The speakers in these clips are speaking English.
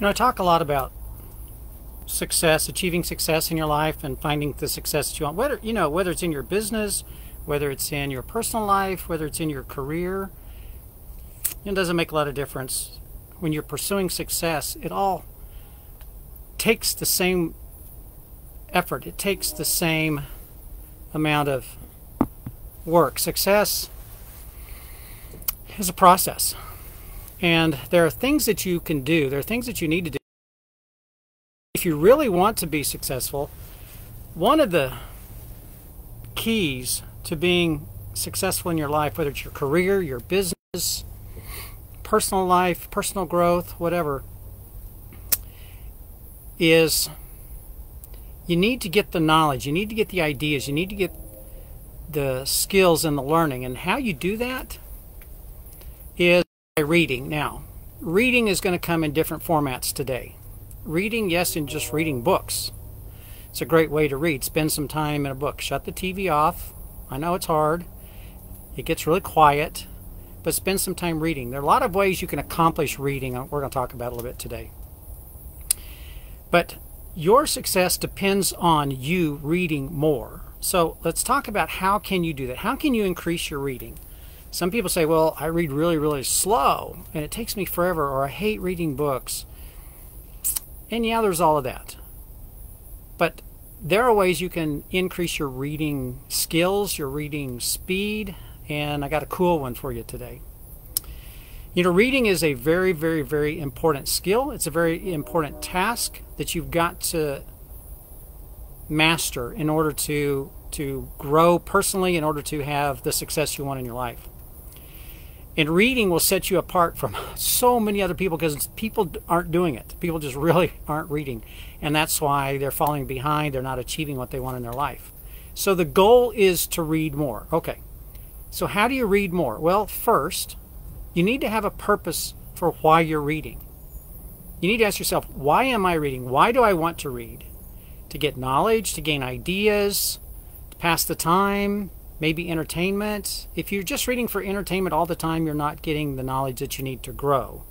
I talk a lot about success, achieving success in your life and finding the success that you want. Whether it's in your business, whether it's in your personal life, whether it's in your career, it doesn't make a lot of difference. When you're pursuing success, it all takes the same effort. It takes the same amount of work. Success is a process. And there are things that you can do. There are things that you need to do. If you really want to be successful, one of the keys to being successful in your life, whether it's your career, your business, personal life, personal growth, whatever, is you need to get the knowledge, you need to get the ideas, you need to get the skills and the learning. And how you do that is by reading. Now, reading is going to come in different formats today. Reading, yes, and just reading books. It's a great way to read. Spend some time in a book. Shut the TV off. I know it's hard. It gets really quiet, but spend some time reading. There are a lot of ways you can accomplish reading. We're going to talk about it a little bit today. But your success depends on you reading more. So let's talk about how can you do that. How can you increase your reading? Some people say, well, I read really, really slow, and it takes me forever, or I hate reading books. And yeah, there's all of that. But there are ways you can increase your reading skills, your reading speed, and I got a cool one for you today. Reading is a very, very, very important skill. It's a very important task that you've got to master in order to grow personally, in order to have the success you want in your life. And reading will set you apart from so many other people because people aren't doing it. People just really aren't reading. And that's why they're falling behind. They're not achieving what they want in their life. So the goal is to read more. Okay. So how do you read more? Well, first, you need to have a purpose for why you're reading. You need to ask yourself, why am I reading? Why do I want to read? To get knowledge, to gain ideas, to pass the time, maybe entertainment. If you're just reading for entertainment all the time, you're not getting the knowledge that you need to grow.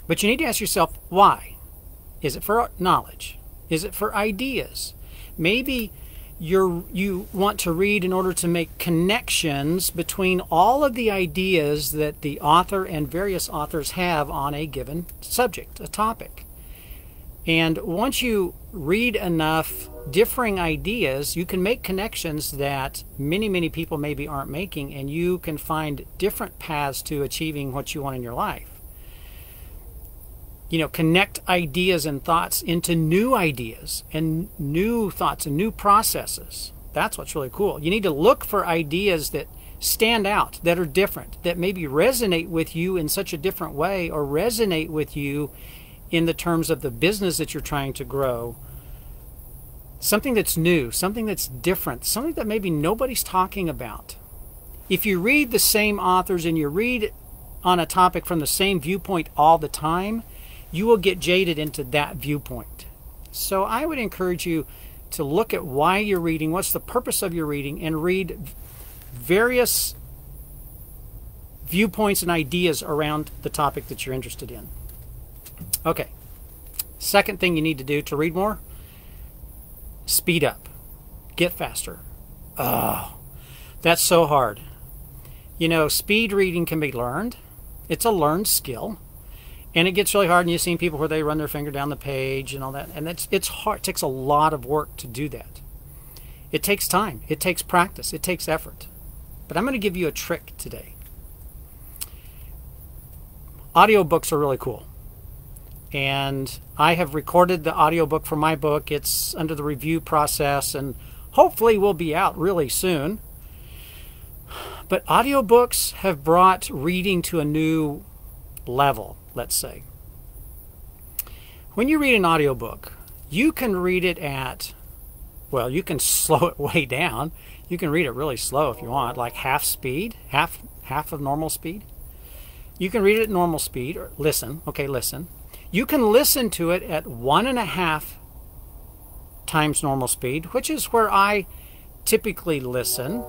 But you need to ask yourself, why? Is it for knowledge? Is it for ideas? Maybe you want to read in order to make connections between all of the ideas that the author and various authors have on a given subject, a topic. And once you read enough differing ideas, you can make connections that many, many people maybe aren't making, and you can find different paths to achieving what you want in your life. Connect ideas and thoughts into new ideas and new thoughts and new processes. That's what's really cool. You need to look for ideas that stand out, that are different, that maybe resonate with you in such a different way, or resonate with you in the terms of the business that you're trying to grow. Something that's new, something that's different, something that maybe nobody's talking about. If you read the same authors and you read on a topic from the same viewpoint all the time, you will get jaded into that viewpoint. So I would encourage you to look at why you're reading, what's the purpose of your reading, and read various viewpoints and ideas around the topic that you're interested in. Okay, second thing you need to do to read more, speed up, get faster. Oh, that's so hard. Speed reading can be learned. It's a learned skill. And it gets really hard, and you've seen people where they run their finger down the page and all that. And it's hard. It takes a lot of work to do that. It takes time. It takes practice. It takes effort. But I'm going to give you a trick today. Audiobooks are really cool. And I have recorded the audiobook for my book. It's under the review process and hopefully will be out really soon. But audiobooks have brought reading to a new level, let's say. When you read an audiobook, you can read it at, well, you can slow it way down. You can read it really slow if you want, like half speed, half of normal speed. You can read it at normal speed, or listen. You can listen to it at 1.5 times normal speed, which is where I typically listen,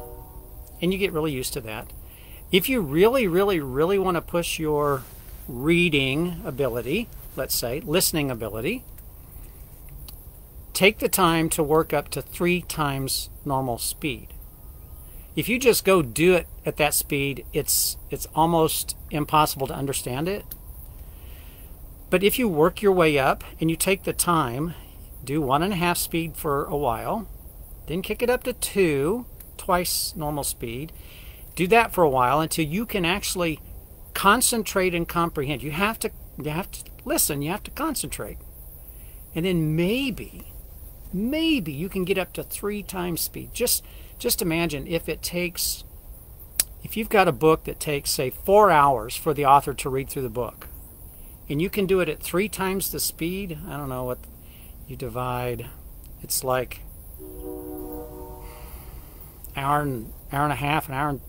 and you get really used to that. If you really, really, really want to push your reading ability, let's say, listening ability, take the time to work up to 3 times normal speed. If you just go do it at that speed, it's almost impossible to understand it. But if you work your way up and you take the time, do 1.5 speed for a while, then kick it up to 2, twice normal speed. Do that for a while until you can actually concentrate and comprehend. You have to listen, you have to concentrate. And then maybe you can get up to 3 times speed. Just imagine if you've got a book that takes, say, 4 hours for the author to read through the book, and you can do it at 3 times the speed. I don't know what you divide. It's like hour and a half, an hour and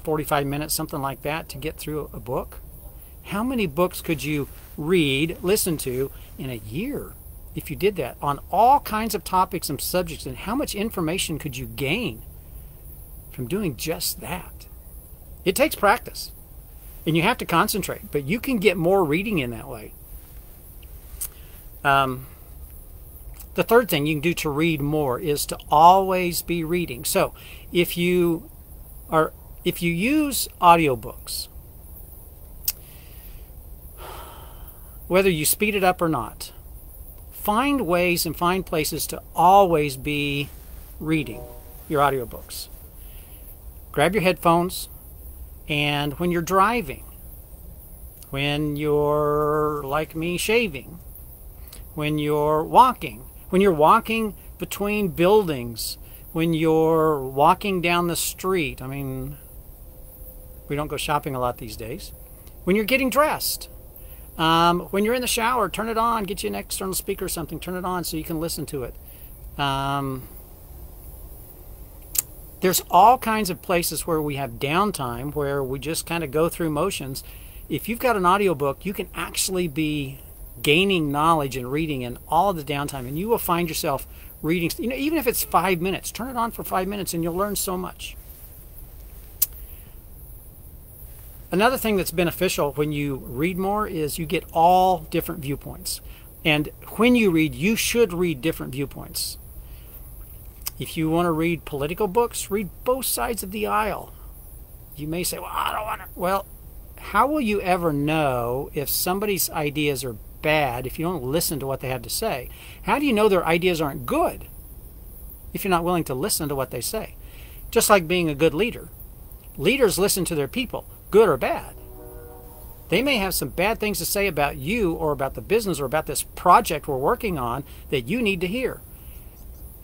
45 minutes, something like that, to get through a book. How many books could you read, listen to in a year if you did that on all kinds of topics and subjects? And how much information could you gain from doing just that? It takes practice, and you have to concentrate, but you can get more reading in that way. The third thing you can do to read more is to always be reading. So if you use audiobooks, whether you speed it up or not, find ways and find places to always be reading your audiobooks. Grab your headphones, and when you're driving, when you're, like me, shaving, when you're walking between buildings, when you're walking down the street. I mean, we don't go shopping a lot these days. When you're getting dressed, when you're in the shower, turn it on, get you an external speaker or something, turn it on so you can listen to it. There's all kinds of places where we have downtime, where we just kind of go through motions. If you've got an audiobook, you can actually be gaining knowledge and reading in all of the downtime, and you will find yourself reading, even if it's 5 minutes, turn it on for 5 minutes and you'll learn so much. Another thing that's beneficial when you read more is you get all different viewpoints. And when you read, you should read different viewpoints. If you want to read political books, read both sides of the aisle. You may say, well, I don't want to. Well, how will you ever know if somebody's ideas are bad if you don't listen to what they have to say? How do you know their ideas aren't good if you're not willing to listen to what they say? Just like being a good leader. Leaders listen to their people, good or bad. They may have some bad things to say about you or about the business or about this project we're working on that you need to hear.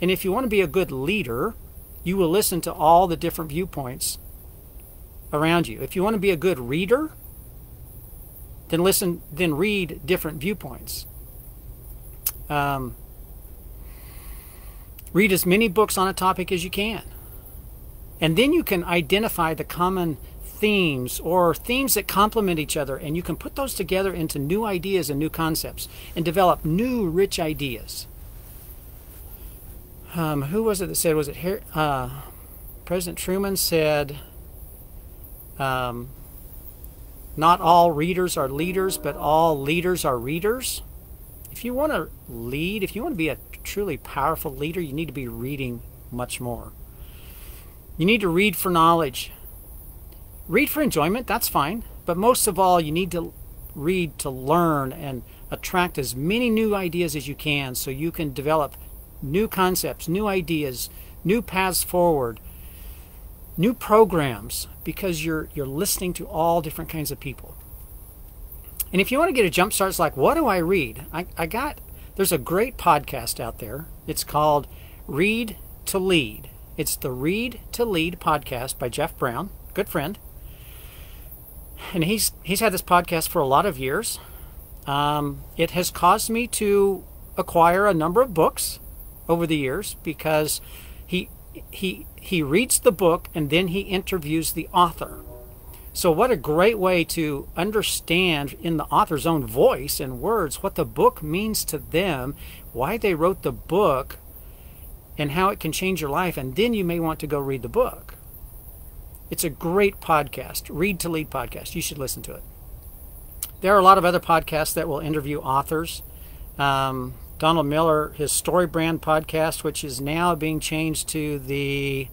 And if you want to be a good leader, you will listen to all the different viewpoints around you. If you want to be a good reader, then read different viewpoints. Read as many books on a topic as you can. And then you can identify the common themes or themes that complement each other, and you can put those together into new ideas and new concepts and develop new rich ideas. Who was it that said, was it President Truman said, not all readers are leaders, but all leaders are readers? If you want to lead, if you want to be a truly powerful leader, you need to be reading much more. You need to read for knowledge. Read for enjoyment, that's fine. But most of all, you need to read to learn and attract as many new ideas as you can so you can develop new concepts, new ideas, new paths forward, new programs, because you're listening to all different kinds of people. And if you want to get a jump start, it's like, what do I read? There's a great podcast out there. It's called Read to Lead. It's the Read to Lead podcast by Jeff Brown, good friend. And he's had this podcast for a lot of years. It has caused me to acquire a number of books over the years because he reads the book and then he interviews the author. So what a great way to understand in the author's own voice and words what the book means to them, why they wrote the book, and how it can change your life. And then you may want to go read the book. It's a great podcast, Read to Lead podcast. You should listen to it. There are a lot of other podcasts that will interview authors. Donald Miller, his Story Brand podcast, which is now being changed to the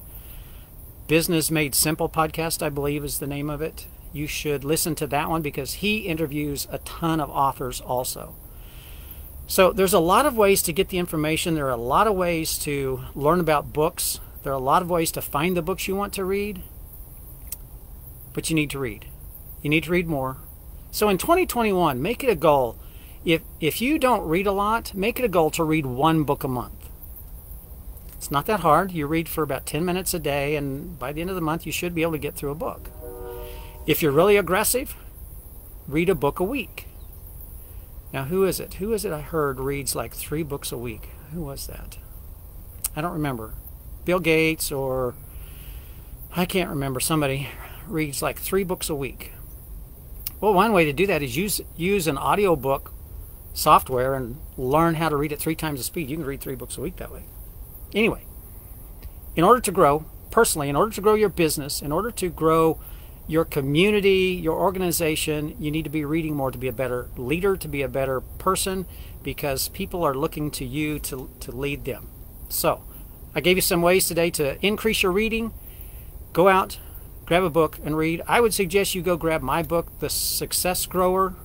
Business Made Simple podcast, I believe is the name of it. You should listen to that one because he interviews a ton of authors also. So there's a lot of ways to get the information. There are a lot of ways to learn about books. There are a lot of ways to find the books you want to read. But you need to read. You need to read more. So in 2021, make it a goal. If you don't read a lot, make it a goal to read one book a month. It's not that hard. You read for about 10 minutes a day, and by the end of the month, you should be able to get through a book. If you're really aggressive, read a book a week. Now, who is it? Who is it I heard reads like 3 books a week? Who was that? I don't remember. Bill Gates, or I can't remember. Somebody reads like 3 books a week. Well, one way to do that is use an audiobook software and learn how to read at 3 times the speed. You can read 3 books a week that way. Anyway, in order to grow personally, in order to grow your business, in order to grow your community, your organization, you need to be reading more to be a better leader, to be a better person, because people are looking to you to lead them. So I gave you some ways today to increase your reading. Go out, grab a book and read. I would suggest you go grab my book, The Success Grower.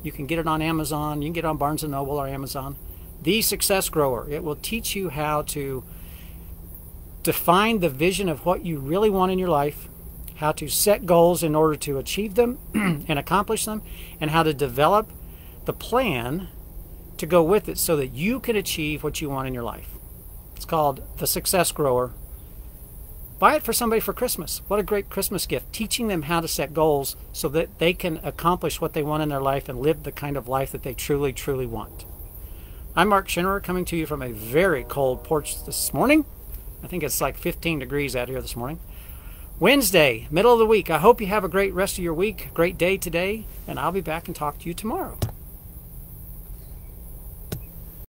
You can get it on Amazon. You can get it on Barnes & Noble or Amazon. The Success Grower. It will teach you how to define the vision of what you really want in your life, how to set goals in order to achieve them and accomplish them, and how to develop the plan to go with it so that you can achieve what you want in your life. It's called The Success Grower. Buy it for somebody for Christmas. What a great Christmas gift. Teaching them how to set goals so that they can accomplish what they want in their life and live the kind of life that they truly, truly want. I'm Mark Schinnerer, coming to you from a very cold porch this morning. I think it's like 15 degrees out here this morning. Wednesday, middle of the week. I hope you have a great rest of your week, great day today, and I'll be back and talk to you tomorrow.